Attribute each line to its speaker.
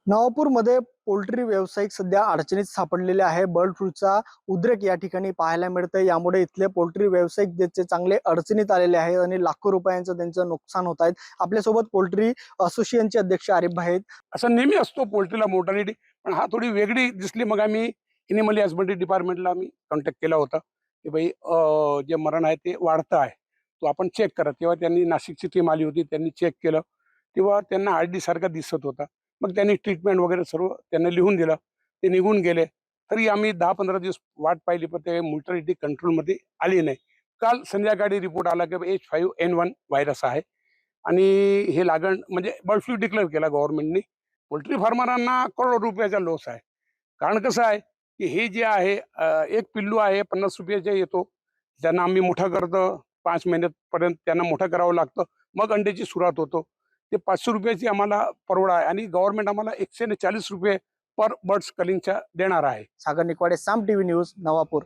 Speaker 1: नवापूरमध्ये poultry व्यावसायिक सध्या अडचणीत सापडलेले आहे. बर्ड फ्लूचा उद्रेक या ठिकाणी पाहायला मिळतंय. यामुळे इथले पोल्ट्री व्यावसायिक ज्याचे चांगले अडचणीत आलेले आहेत आणि लाखो रुपयांचं त्यांचं नुकसान होत आहे. आपल्यासोबत पोल्ट्री असोसिएशनचे अध्यक्ष आरिफ भाई आहेत.
Speaker 2: असं नेहमी असतो पोल्ट्रीला मोर्टॅलिटी, पण हा थोडी वेगळी दिसली. मग आम्ही एनिमल हजबंड्री डिपार्टमेंटला आम्ही कॉन्टॅक्ट केला होता की भाई जे मरण आहे ते वाढतं आहे, तो आपण चेक करा. तेव्हा त्यांनी नाशिकची टीम आली होती, त्यांनी चेक केलं. तेव्हा त्यांना आरडी सारखा दिसत होता. मग त्यांनी ट्रीटमेंट वगैरे सर्व त्यांना लिहून दिलं. ते निघून गेले. तरी आम्ही 10-15 दिवस वाट पाहिली, पण ते मोर्टॅलिटी कंट्रोलमध्ये आली नाही. काल संध्याकाळी रिपोर्ट आला की H5N1 व्हायरस आहे आणि हे लागण म्हणजे बर्ड फ्लू डिक्लेअर केला गव्हर्नमेंटने. पोल्ट्री फार्मरांना करोड रुपयाचा लॉस आहे. कारण कसं आहे की हे जे आहे एक पिल्लू आहे ₹50 येतो. त्यांना आम्ही मोठा करतो. 5 महिन्यापर्यंत त्यांना मोठं करावं लागतं. मग अंड्याची सुरुवात होतो. ते ₹500 आम्हाला परवडा आहे आणि गव्हर्नमेंट आम्हाला ₹140 पर बर्ड्स कलिंगच्या देणार आहे.
Speaker 1: सागर निकवाडे, साम टीव्ही न्यूज, नवापूर.